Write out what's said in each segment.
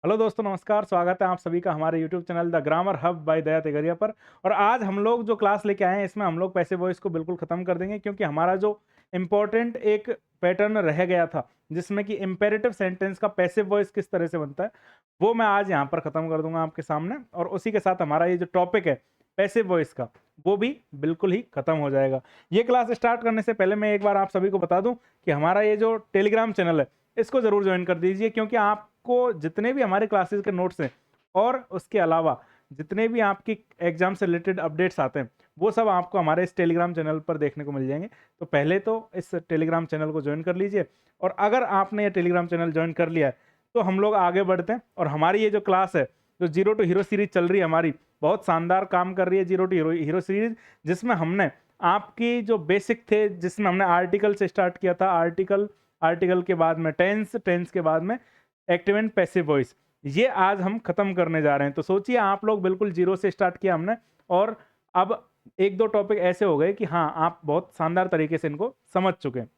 Hello दोस्तों, नमस्कार। स्वागत है आप सभी का हमारे YouTube channel the grammar hub by Daya Tigaria पर। और आज हम लोग जो क्लास लेके आए हैं इसमें हम लोग पैसिव वॉइस को बिल्कुल ख़त्म कर देंगे, क्योंकि हमारा जो इम्पोर्टेंट एक पैटर्न रह गया था जिसमें कि इम्पेरेटिव सेंटेंस का पैसिव वॉइस किस तरह से बनता है, वो मैं आज यहाँ पर ख़त्म कर दूंगा आपके सामने। और उसी के साथ हमारा ये जो टॉपिक है पैसिव वॉइस का, वो भी बिल्कुल ही ख़त्म हो जाएगा। ये क्लास स्टार्ट करने से पहले मैं एक बार आप सभी को बता दूं कि हमारा ये जो टेलीग्राम चैनल है इसको ज़रूर ज्वाइन कर दीजिए, क्योंकि आपको जितने भी हमारे क्लासेस के नोट्स हैं और उसके अलावा जितने भी आपकी एग्जाम से रिलेटेड अपडेट्स आते हैं वो सब आपको हमारे इस टेलीग्राम चैनल पर देखने को मिल जाएंगे। तो पहले तो इस टेलीग्राम चैनल को ज्वाइन कर लीजिए, और अगर आपने ये टेलीग्राम चैनल ज्वाइन कर लिया है तो हम लोग आगे बढ़ते हैं। और हमारी ये जो क्लास है, जो जीरो टू हीरो सीरीज चल रही है, हमारी बहुत शानदार काम कर रही है जीरो टू हीरो सीरीज, जिसमें हमने आपकी जो बेसिक थे, जिसमें हमने आर्टिकल से स्टार्ट किया था, आर्टिकल के बाद में टेंस के बाद में एक्टिव एंड पैसिव वॉइस, ये आज हम खत्म करने जा रहे हैं। तो सोचिए, आप लोग बिल्कुल जीरो से स्टार्ट किया हमने, और अब एक दो टॉपिक ऐसे हो गए कि हाँ, आप बहुत शानदार तरीके से इनको समझ चुके हैं।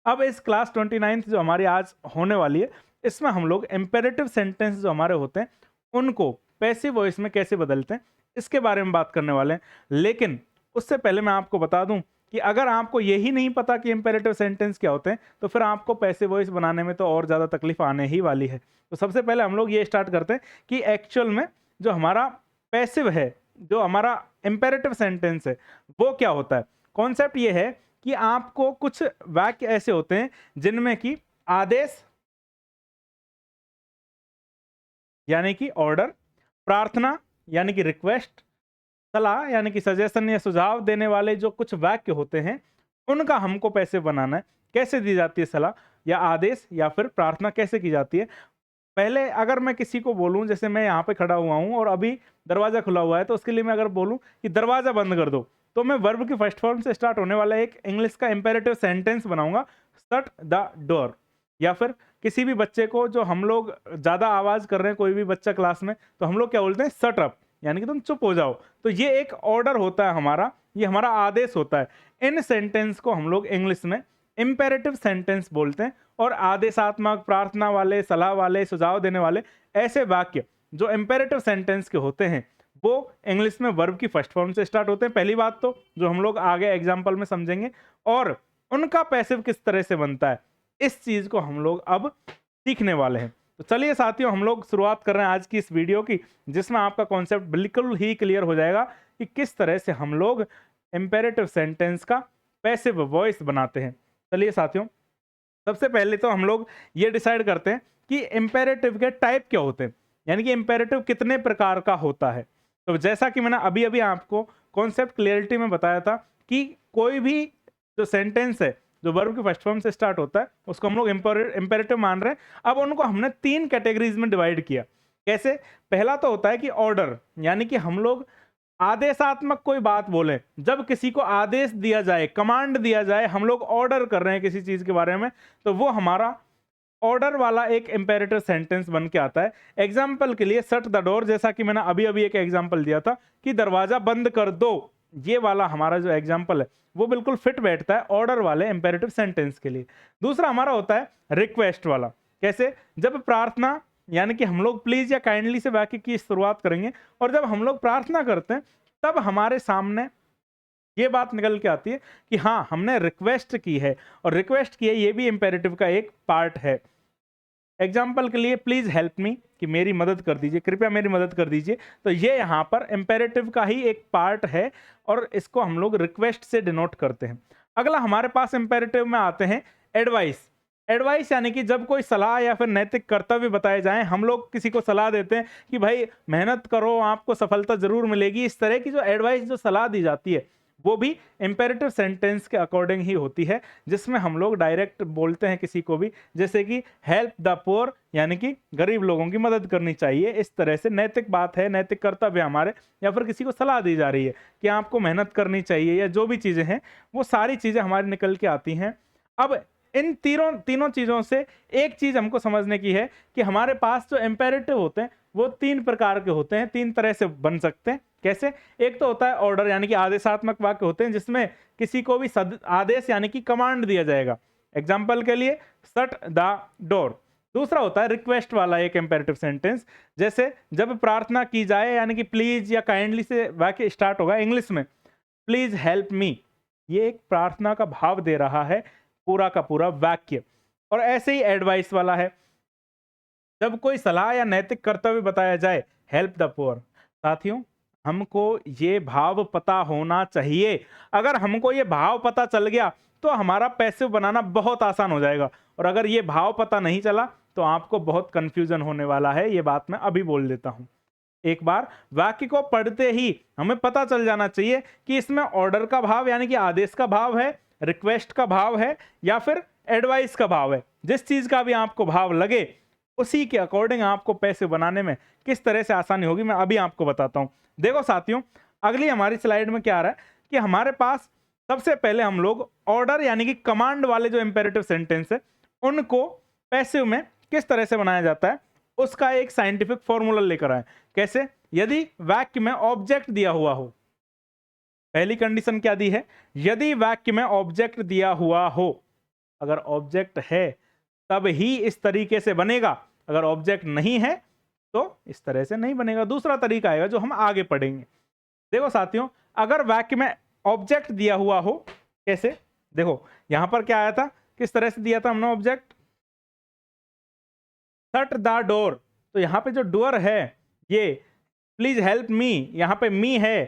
अब इस क्लास 29 जो हमारी आज होने वाली है, इसमें हम लोग इंपेरेटिव सेंटेंस जो हमारे होते हैं उनको पैसिव वॉइस में कैसे बदलते हैं, इसके बारे में बात करने वाले हैं। लेकिन उससे पहले मैं आपको बता दूं कि अगर आपको यही नहीं पता कि इंपेरेटिव सेंटेंस क्या होते हैं, तो फिर आपको पैसिव वॉइस बनाने में तो और ज़्यादा तकलीफ आने ही वाली है। तो सबसे पहले हम लोग ये स्टार्ट करते हैं कि एक्चुअल में जो हमारा पैसिव है, जो हमारा इंपेरेटिव सेंटेंस है, वो क्या होता है। कॉन्सेप्ट ये है कि आपको कुछ वाक्य ऐसे होते हैं जिनमें कि आदेश यानी कि ऑर्डर, प्रार्थना यानी कि रिक्वेस्ट, सलाह यानी कि सजेशन या सुझाव देने वाले जो कुछ वाक्य होते हैं, उनका हमको पैसिव बनाना है। कैसे दी जाती है सलाह या आदेश या फिर प्रार्थना, कैसे की जाती है। पहले अगर मैं किसी को बोलूं, जैसे मैं यहाँ पे खड़ा हुआ हूँ और अभी दरवाजा खुला हुआ है, तो उसके लिए मैं अगर बोलूं कि दरवाजा बंद कर दो, तो मैं वर्ब की फर्स्ट फॉर्म से स्टार्ट होने वाला एक इंग्लिश का इंपेरेटिव सेंटेंस बनाऊंगा, शट द डोर। या फिर किसी भी बच्चे को, जो हम लोग ज्यादा आवाज कर रहे हैं, कोई भी बच्चा क्लास में, तो हम लोग क्या बोलते हैं, शट अप, यानी कि तुम चुप हो जाओ। तो ये एक ऑर्डर होता है हमारा, ये हमारा आदेश होता है। इन सेंटेंस को हम लोग इंग्लिश में इंपेरेटिव सेंटेंस बोलते हैं। और आदेशात्मक, प्रार्थना वाले, सलाह वाले, सुझाव देने वाले ऐसे वाक्य जो इंपेरेटिव सेंटेंस के होते हैं, वो इंग्लिश में वर्ब की फर्स्ट फॉर्म से स्टार्ट होते हैं। पहली बात तो जो हम लोग आगे एग्जाम्पल में समझेंगे, और उनका पैसिव किस तरह से बनता है, इस चीज को हम लोग अब सीखने वाले हैं। तो चलिए साथियों, हम लोग शुरुआत कर रहे हैं आज की इस वीडियो की, जिसमें आपका कॉन्सेप्ट बिल्कुल ही क्लियर हो जाएगा कि किस तरह से हम लोग इंपेरेटिव सेंटेंस का पैसिव वॉइस बनाते हैं। चलिए साथियों, सबसे पहले तो हम लोग ये डिसाइड करते हैं कि इंपेरेटिव के टाइप क्या होते हैं, यानी कि इंपेरेटिव कितने प्रकार का होता है। तो जैसा कि मैंने अभी अभी आपको कॉन्सेप्ट क्लियरिटी में बताया था कि कोई भी जो सेंटेंस है, जो वर्ब की फर्स्ट फॉर्म से स्टार्ट होता है, उसको हम लोग इंपेरेटिव मान रहे हैं। अब उनको हमने तीन कैटेगरीज में डिवाइड किया। कैसे? पहला तो होता है कि ऑर्डर, यानी कि हम लोग आदेशात्मक कोई बात बोले, जब किसी को आदेश दिया जाए, कमांड दिया जाए, हम लोग ऑर्डर कर रहे हैं किसी चीज के बारे में, तो वो हमारा ऑर्डर वाला एक इंपेरेटिव सेंटेंस बन के आता है। एग्जाम्पल के लिए शट द डोर, जैसा कि मैंने अभी अभी एक एग्जाम्पल दिया था कि दरवाजा बंद कर दो, ये वाला हमारा जो एग्जाम्पल है वो बिल्कुल फिट बैठता है ऑर्डर वाले इंपेरेटिव सेंटेंस के लिए। दूसरा हमारा होता है रिक्वेस्ट वाला। कैसे? जब प्रार्थना, यानी कि हम लोग प्लीज या काइंडली से वाक्य की शुरुआत करेंगे, और जब हम लोग प्रार्थना करते हैं तब हमारे सामने ये बात निकल के आती है कि हाँ, हमने रिक्वेस्ट की है, और रिक्वेस्ट की है ये भी इंपेरेटिव का एक पार्ट है। एग्जाम्पल के लिए प्लीज हेल्प मी, कि मेरी मदद कर दीजिए, कृपया मेरी मदद कर दीजिए, तो ये यहाँ पर इंपेरेटिव का ही एक पार्ट है, और इसको हम लोग रिक्वेस्ट से डिनोट करते हैं। अगला हमारे पास इंपेरेटिव में आते हैं एडवाइस। एडवाइस यानी कि जब कोई सलाह या फिर नैतिक कर्तव्य बताए जाएं, हम लोग किसी को सलाह देते हैं कि भाई मेहनत करो, आपको सफलता जरूर मिलेगी, इस तरह की जो एडवाइस, जो सलाह दी जाती है, वो भी इंपेरेटिव सेंटेंस के अकॉर्डिंग ही होती है, जिसमें हम लोग डायरेक्ट बोलते हैं किसी को भी, जैसे कि हेल्प द पुअर, यानी कि गरीब लोगों की मदद करनी चाहिए। इस तरह से नैतिक बात है, नैतिक कर्तव्य हमारे, या फिर किसी को सलाह दी जा रही है कि आपको मेहनत करनी चाहिए, या जो भी चीजें हैं, वो सारी चीजें हमारी निकल के आती हैं। अब इन तीनों चीजों से एक चीज हमको समझने की है कि हमारे पास जो इंपेरेटिव होते हैं वो तीन प्रकार के होते हैं, तीन तरह से बन सकते हैं। कैसे? एक तो होता है ऑर्डर, यानी कि आदेशात्मक वाक्य होते हैं जिसमें किसी को भी आदेश यानी कि कमांड दिया जाएगा। एग्जाम्पल के लिए शट द डोर, दूसरा होता है रिक्वेस्ट वाला एक इंपेरेटिव सेंटेंस, जैसे जब प्रार्थना की जाए यानी कि प्लीज या काइंडली से वाक्य स्टार्ट होगा इंग्लिश में, प्लीज हेल्प मी, ये एक प्रार्थना का भाव दे रहा है पूरा का पूरा वाक्य। और ऐसे ही एडवाइस वाला है, जब कोई सलाह या नैतिक कर्तव्य बताया जाए, हेल्प द पुअर। साथियों, हमको ये भाव पता होना चाहिए। अगर हमको ये भाव पता चल गया तो हमारा पैसिव बनाना बहुत आसान हो जाएगा, और अगर ये भाव पता नहीं चला तो आपको बहुत कंफ्यूजन होने वाला है। ये बात मैं अभी बोल देता हूं। एक बार वाक्य को पढ़ते ही हमें पता चल जाना चाहिए कि इसमें ऑर्डर का भाव यानी कि आदेश का भाव है, रिक्वेस्ट का भाव है, या फिर एडवाइस का भाव है। जिस चीज का भी आपको भाव लगे उसी के अकॉर्डिंग आपको पैसे बनाने में किस तरह से आसानी होगी, मैं अभी आपको बताता हूं। देखो साथियों, अगली हमारी स्लाइड में क्या आ रहा है कि हमारे पास सबसे पहले हम लोग ऑर्डर यानी कि कमांड वाले जो इंपेरेटिव सेंटेंस है उनको पैसिव में किस तरह से बनाया जाता है उसका एक साइंटिफिक फॉर्मूला लेकर आए। कैसे? यदि वाक्य में ऑब्जेक्ट दिया हुआ हो, पहली कंडीशन क्या दी है, यदि वाक्य में ऑब्जेक्ट दिया हुआ हो, अगर ऑब्जेक्ट है तब ही इस तरीके से बनेगा, अगर ऑब्जेक्ट नहीं है तो इस तरह से नहीं बनेगा। दूसरा तरीका आएगा जो हम आगे पढ़ेंगे। देखो साथियों, अगर वाक्य में ऑब्जेक्ट दिया हुआ हो, कैसे? देखो यहां पर क्या आया था, किस तरह से दिया था हमने ऑब्जेक्ट, शट द डोर। तो यहां पे जो डोर है ये प्लीज हेल्प मी, यहां पे मी है,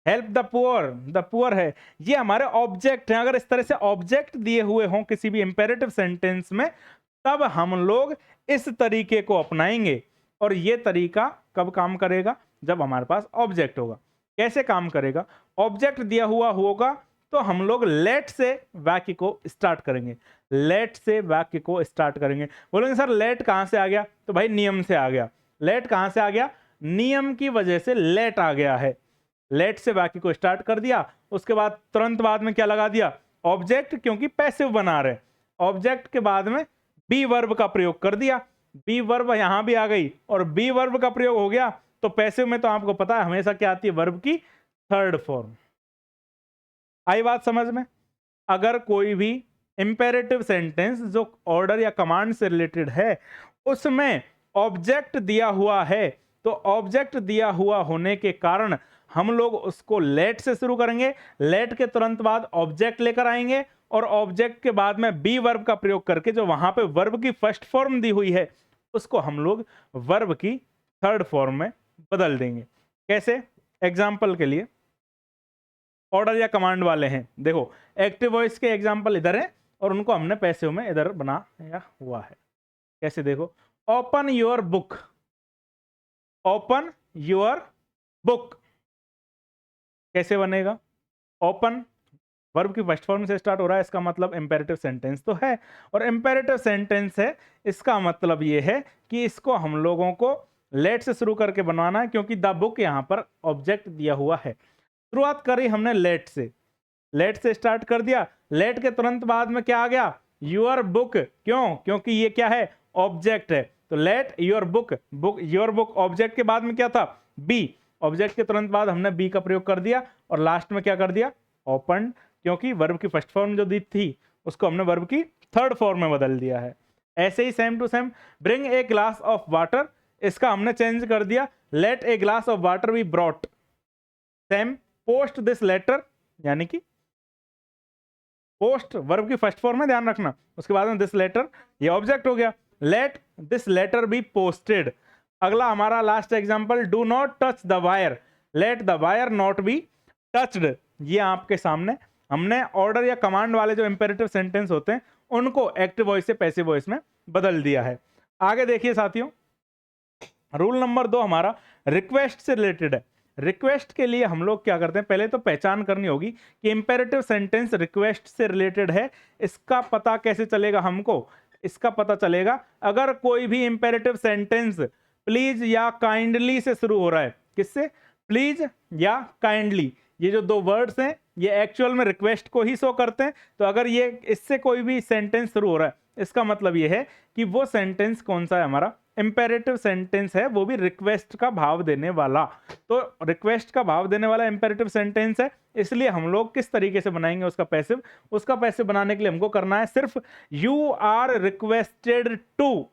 हेल्प द पुअर है, ये हमारे ऑब्जेक्ट हैं। अगर इस तरह से ऑब्जेक्ट दिए हुए हों किसी भी इंपेरेटिव सेंटेंस में, तब हम लोग इस तरीके को अपनाएंगे। और ये तरीका कब काम करेगा? जब हमारे पास ऑब्जेक्ट होगा। कैसे काम करेगा? ऑब्जेक्ट दिया हुआ होगा तो हम लोग लेट से वाक्य को स्टार्ट करेंगे, लेट से वाक्य को स्टार्ट करेंगे। बोलेंगे सर लेट कहां से आ गया? तो भाई नियम से आ गया। लेट कहां से आ गया? नियम की वजह से लेट आ गया है। लेट से वाक्य को स्टार्ट कर दिया, उसके बाद तुरंत बाद में क्या लगा दिया? ऑब्जेक्ट, क्योंकि पैसिव बना रहे। ऑब्जेक्ट के बाद में बी वर्ब का प्रयोग कर दिया, बी वर्ब यहां भी आ गई, और बी वर्ब का प्रयोग हो गया तो पैसिव में तो आपको पता है हमेशा क्या आती है? वर्ब की थर्ड फॉर्म। आई बात समझ में? अगर कोई भी इंपेरेटिव सेंटेंस जो ऑर्डर या कमांड से रिलेटेड है उसमें ऑब्जेक्ट दिया हुआ है, तो ऑब्जेक्ट दिया हुआ होने के कारण हम लोग उसको लेट से शुरू करेंगे, लेट के तुरंत बाद ऑब्जेक्ट लेकर आएंगे, और ऑब्जेक्ट के बाद में बी वर्ब का प्रयोग करके जो वहां पे वर्ब की फर्स्ट फॉर्म दी हुई है उसको हम लोग वर्ब की थर्ड फॉर्म में बदल देंगे। कैसे? एग्जाम्पल के लिए, ऑर्डर या कमांड वाले हैं, देखो एक्टिव वॉइस के एग्जाम्पल इधर है और उनको हमने पैसिव में इधर बनाया हुआ है। कैसे? देखो, open your book, open your book कैसे बनेगा? ओपन वर्ब की फर्स्ट फॉर्म से स्टार्ट हो रहा है, इसका मतलब इंपेरेटिव सेंटेंस तो है, और इंपेरेटिव सेंटेंस है, इसका मतलब ये है कि इसको हम लोगों को लेट से शुरू करके बनवाना है, क्योंकि द बुक यहां पर ऑब्जेक्ट दिया हुआ है। शुरुआत करी हमने लेट से स्टार्ट कर दिया, लेट के तुरंत बाद में क्या आ गया? Your book. क्यों? क्योंकि ये क्या है? ऑब्जेक्ट है। तो let your book, your book object के बाद में क्या था? बी। ऑब्जेक्ट के तुरंत बाद हमने बी का प्रयोग कर दिया, और लास्ट में क्या कर दिया? ओपन, क्योंकि वर्ब की फर्स्ट फॉर्म जो दी थी उसको हमने वर्ब की थर्ड फॉर्म में बदल दिया है। ऐसे ही same to same, bring a glass of water, इसका हमने चेंज कर दिया, let a glass of water be brought. Same, post this letter, यानी कि पोस्ट वर्ब की फर्स्ट फॉर्म में ध्यान रखना, उसके बाद में दिस लेटर, ये ऑब्जेक्ट हो गया, let this letter be posted. अगला हमारा last example, do not touch the wire, let the wire not be touched. ये आपके सामने हमने ऑर्डर या कमांड वाले जो इंपेरेटिव सेंटेंस होते हैं उनको एक्टिव वॉइस से पैसिव वॉइस में बदल दिया है। आगे देखिए साथियों, रूल नंबर 2 हमारा रिक्वेस्ट से रिलेटेड है। रिक्वेस्ट के लिए हम लोग क्या करते हैं? पहले तो पहचान करनी होगी कि इंपेरेटिव सेंटेंस रिक्वेस्ट से रिलेटेड है। इसका पता कैसे चलेगा हमको? इसका पता चलेगा अगर कोई भी इंपेरेटिव सेंटेंस प्लीज या काइंडली से शुरू हो रहा है। किससे? प्लीज या काइंडली, ये जो दो वर्ड्स हैं ये एक्चुअल में रिक्वेस्ट को ही शो करते हैं। तो अगर ये इससे कोई भी सेंटेंस शुरू हो रहा है, इसका मतलब ये है कि वो सेंटेंस कौन सा है? हमारा इंपेरेटिव सेंटेंस है, वो भी रिक्वेस्ट का भाव देने वाला। तो रिक्वेस्ट का भाव देने वाला इंपेरेटिव सेंटेंस है, इसलिए हम लोग किस तरीके से बनाएंगे उसका पैसिव? उसका पैसिव बनाने के लिए हमको करना है सिर्फ यू आर रिक्वेस्टेड टू,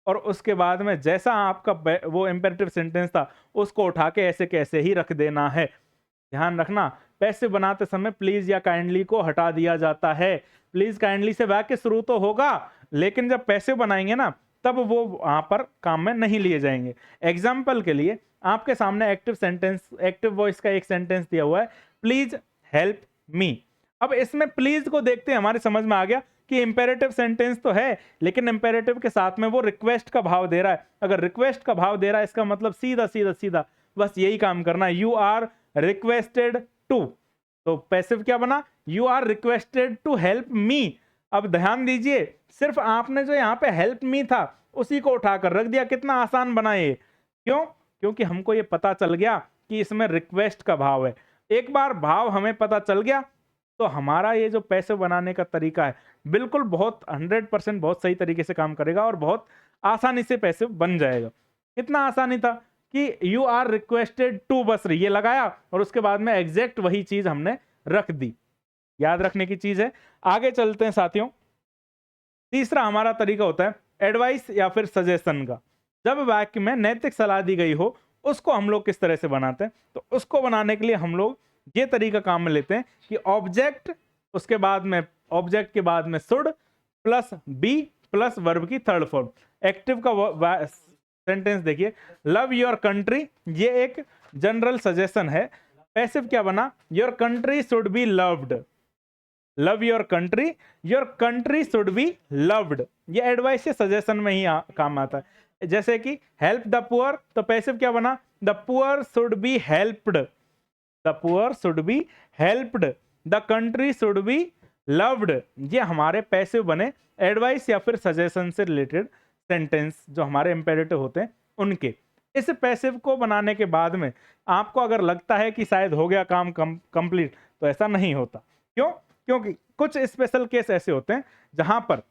और उसके बाद में जैसा आपका वो इम्पेरेटिव सेंटेंस था उसको उठा के ऐसे कैसे ही रख देना है। ध्यान रखना, पैसिव बनाते समय प्लीज या काइंडली को हटा दिया जाता है। प्लीज काइंडली से वाक्य शुरू तो होगा, लेकिन जब पैसिव बनाएंगे ना तब वो वहां पर काम में नहीं लिए जाएंगे। एग्जाम्पल के लिए आपके सामने एक्टिव सेंटेंस, एक्टिव वॉइस का एक सेंटेंस दिया हुआ है, प्लीज हेल्प मी। अब इसमें प्लीज को देखते हैं हमारे समझ में आ गया कि इंपेरेटिव सेंटेंस तो है, लेकिन इंपेरेटिव के साथ में वो रिक्वेस्ट का भाव दे रहा है। अगर रिक्वेस्ट का भाव दे रहा है इसका मतलब सीधा सीधा सीधा बस यही काम करना है, यू आर रिक्वेस्टेड टू। तो पैसिव क्या बना, you are requested to help me. अब ध्यान दीजिए, सिर्फ आपने जो यहाँ पे हेल्प मी था उसी को उठाकर रख दिया। कितना आसान बना ये, क्यों? क्योंकि हमको ये पता चल गया कि इसमें रिक्वेस्ट का भाव है। एक बार भाव हमें पता चल गया तो हमारा ये जो पैसिव बनाने का तरीका है बिल्कुल बहुत 100% बहुत सही तरीके से काम करेगा और बहुत आसानी से पैसिव बन जाएगा। कितना आसानी था कि यू आर रिक्वेस्टेड टू, बस ये लगाया और उसके बाद में एग्जैक्ट वही चीज हमने रख दी। याद रखने की चीज है। आगे चलते हैं साथियों। तीसरा हमारा तरीका होता है एडवाइस या फिर सजेशन का। जब वाक्य में नैतिक सलाह दी गई हो उसको हम लोग किस तरह से बनाते हैं, तो उसको बनाने के लिए हम लोग ये तरीका काम में लेते हैं कि ऑब्जेक्ट, उसके बाद में ऑब्जेक्ट के बाद में should plus be plus verb की थर्ड फॉर्म। एक्टिव का सेंटेंस देखिए, लव योर कंट्री, ये एक जनरल सजेशन है। पैसिव क्या बना, your country should be loved. Love your country should be loved. ये एडवाइस या सजेशन में ही काम आता है। जैसे कि हेल्प द पुअर, तो पैसिव क्या बना, the poor should be helped. The poor should be helped, the country should be loved. ये हमारे पैसिव बने एडवाइस या फिर सजेशन से रिलेटेड सेंटेंस जो हमारे इंपेरेटिव होते हैं उनके। इस पैसिव को बनाने के बाद में आपको अगर लगता है कि शायद हो गया काम कंप्लीट, तो ऐसा नहीं होता। क्यों? क्योंकि कुछ स्पेशल केस ऐसे होते हैं जहां पर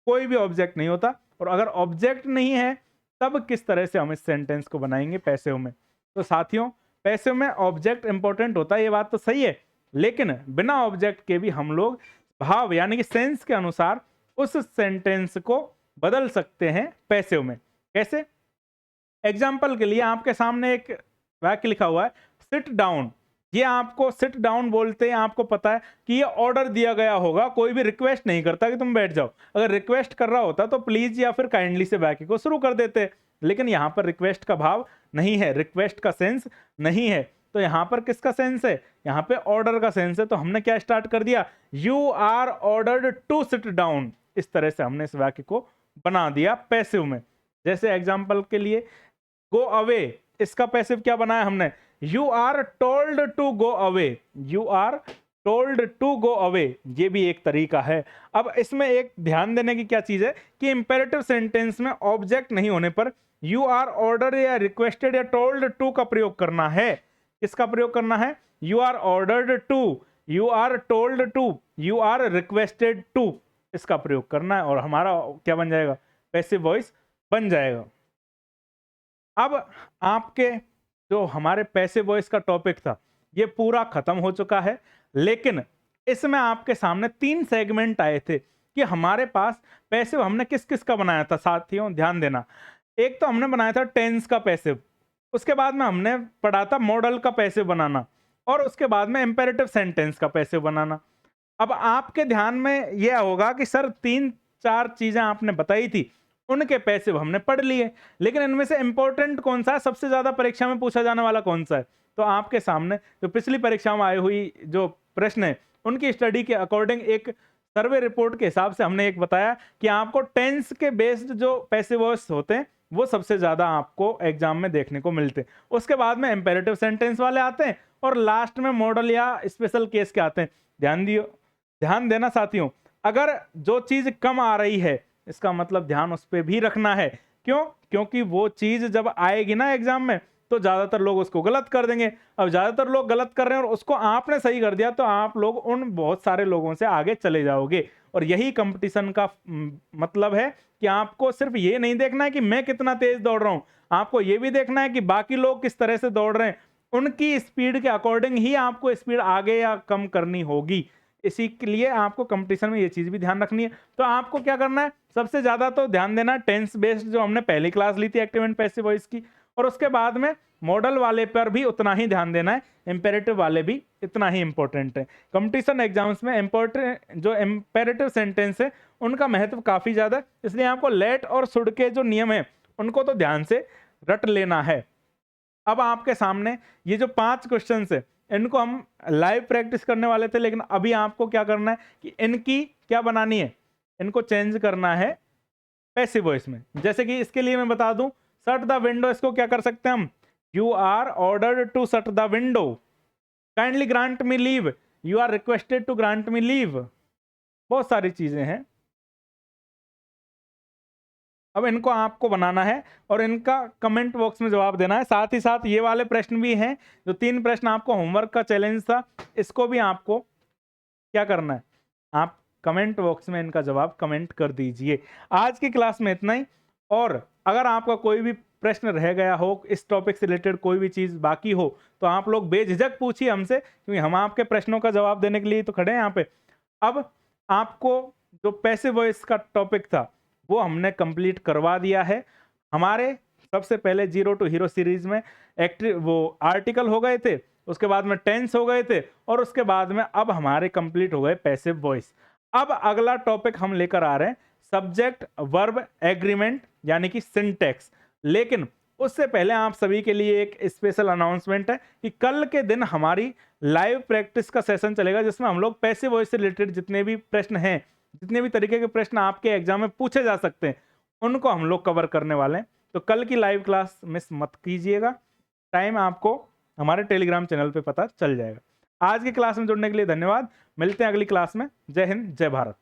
कोई भी ऑब्जेक्ट नहीं होता, और अगर ऑब्जेक्ट नहीं है तब किस तरह से हम इस सेंटेंस को बनाएंगे पैसिव में। तो साथियों, पैसिव में ऑब्जेक्ट इंपॉर्टेंट होता है, ये बात तो सही है, लेकिन बिना ऑब्जेक्ट के भी हम लोग भाव यानी कि सेंस के अनुसार उस सेंटेंस को बदल सकते हैं पैसिव में। कैसे? एग्जाम्पल के लिए आपके सामने एक वाक्य लिखा हुआ है सिट डाउन। ये आपको सिट डाउन बोलते हैं, आपको पता है कि ये ऑर्डर दिया गया होगा, कोई भी रिक्वेस्ट नहीं करता कि तुम बैठ जाओ। अगर रिक्वेस्ट कर रहा होता तो प्लीज या फिर काइंडली से वाक्य को शुरू कर देते, लेकिन यहाँ पर रिक्वेस्ट का भाव नहीं है, रिक्वेस्ट का सेंस नहीं है। तो यहाँ पर किसका सेंस है, यहाँ पे ऑर्डर का सेंस है। तो हमने क्या स्टार्ट कर दिया, you are ordered to sit down. इस तरह से हमने इस वाक्य को बना दिया पैसिव में। जैसे एग्जाम्पल के लिए गो अवे, इसका पैसिव क्या बनाया हमने, you are told to go away. You are told to go away, ये भी एक तरीका है। अब इसमें एक ध्यान देने की क्या चीज है कि इंपेरेटिव सेंटेंस में ऑब्जेक्ट नहीं होने पर यू आर ऑर्डर या रिक्वेस्टेड या टोल्ड टू का प्रयोग करना है। किसका प्रयोग करना है, you are ordered to, you are told to, you are requested to, इसका प्रयोग करना है और हमारा क्या बन जाएगा, पैसिव वॉइस बन जाएगा। अब आपके जो हमारे पैसिव वॉइस का टॉपिक था ये पूरा खत्म हो चुका है, लेकिन इसमें आपके सामने 3 सेगमेंट आए थे कि हमारे पास पैसिव हमने किस किस का बनाया था। साथियों ध्यान देना, एक तो हमने बनाया था टेंस का पैसिव, उसके बाद में हमने पढ़ा था मॉडल का पैसिव बनाना, और उसके बाद में इंपेरेटिव सेंटेंस का पैसिव बनाना। अब आपके ध्यान में यह होगा कि सर 3-4 चीजें आपने बताई थी, उनके पैसिव हमने पढ़ लिए, लेकिन इनमें से इंपॉर्टेंट कौन सा है, सबसे ज्यादा परीक्षा में पूछा जाने वाला कौन सा है। तो आपके सामने जो पिछली परीक्षा में आई हुई जो प्रश्न है उनकी स्टडी के अकॉर्डिंग एक सर्वे रिपोर्ट के हिसाब से हमने एक बताया कि आपको टेंस के बेस्ड जो पैसिव वॉइस होते हैं वो सबसे ज्यादा आपको एग्जाम में देखने को मिलते हैं। उसके बाद में इंपेरेटिव सेंटेंस वाले आते हैं और लास्ट में मॉडल या स्पेशल केस के आते हैं। ध्यान देना साथियों, अगर जो चीज कम आ रही है इसका मतलब ध्यान उस पर भी रखना है। क्यों? क्योंकि वो चीज जब आएगी ना एग्जाम में तो ज्यादातर लोग उसको गलत कर देंगे। अब ज्यादातर लोग गलत कर रहे हैं और उसको आपने सही कर दिया तो आप लोग उन बहुत सारे लोगों से आगे चले जाओगे। और यही कंपटीशन का मतलब है कि आपको सिर्फ ये नहीं देखना है कि मैं कितना तेज दौड़ रहा हूं, आपको ये भी देखना है कि बाकी लोग किस तरह से दौड़ रहे हैं। उनकी स्पीड के अकॉर्डिंग ही आपको स्पीड आगे या कम करनी होगी। इसी के लिए आपको कंपटीशन में ये चीज भी ध्यान रखनी है। तो आपको क्या करना है, सबसे ज्यादा तो ध्यान देना टेंस बेस्ड जो हमने पहली क्लास ली थी एक्टिव एंड पैसिव वॉइस की, और उसके बाद में मॉडल वाले पर भी उतना ही ध्यान देना है, इंपेरेटिव वाले भी इतना ही इंपॉर्टेंट है। कंपटीशन एग्जाम्स में इंपॉर्टेंट जो इंपेरेटिव सेंटेंस है उनका महत्व काफी ज्यादा है, इसलिए आपको लेट और शुड के जो नियम है उनको तो ध्यान से रट लेना है। अब आपके सामने ये जो 5 क्वेश्चंस है इनको हम लाइव प्रैक्टिस करने वाले थे, लेकिन अभी आपको क्या करना है कि इनकी क्या बनानी है, इनको चेंज करना है पैसिव वॉइस में। जैसे कि इसके लिए मैं बता दूं, शट द विंडो, इसको क्या कर सकते हैं हम, you are ordered to shut the window, kindly grant me leave, you are requested to grant me leave, बहुत सारी चीजें हैं। अब इनको आपको बनाना है और इनका कमेंट बॉक्स में जवाब देना है। साथ ही साथ ये वाले प्रश्न भी हैं, जो 3 प्रश्न आपको होमवर्क का चैलेंज था, इसको भी आपको क्या करना है, आप कमेंट बॉक्स में इनका जवाब कमेंट कर दीजिए। आज की क्लास में इतना ही, और अगर आपका कोई भी प्रश्न रह गया हो, इस टॉपिक से रिलेटेड कोई भी चीज बाकी हो, तो आप लोग बेझिझक पूछिए हमसे, क्योंकि हम आपके प्रश्नों का जवाब देने के लिए तो खड़े हैं यहाँ पे। अब आपको जो पैसिव वॉइस का टॉपिक था वो हमने कंप्लीट करवा दिया है। हमारे सबसे पहले जीरो टू हीरो सीरीज में वो आर्टिकल हो गए थे, उसके बाद में टेंस हो गए थे, और उसके बाद में अब हमारे कंप्लीट हो गए पैसिव वॉइस। अब अगला टॉपिक हम लेकर आ रहे हैं सब्जेक्ट वर्ब एग्रीमेंट यानी कि सिंटैक्स। लेकिन उससे पहले आप सभी के लिए एक स्पेशल अनाउंसमेंट है कि कल के दिन हमारी लाइव प्रैक्टिस का सेशन चलेगा, जिसमें हम लोग पैसिव वॉइस से रिलेटेड जितने भी प्रश्न हैं, जितने भी तरीके के प्रश्न आपके एग्जाम में पूछे जा सकते हैं, उनको हम लोग कवर करने वाले हैं। तो कल की लाइव क्लास मिस मत कीजिएगा, टाइम आपको हमारे टेलीग्राम चैनल पे पता चल जाएगा। आज की क्लास में जुड़ने के लिए धन्यवाद, मिलते हैं अगली क्लास में। जय हिंद, जय भारत।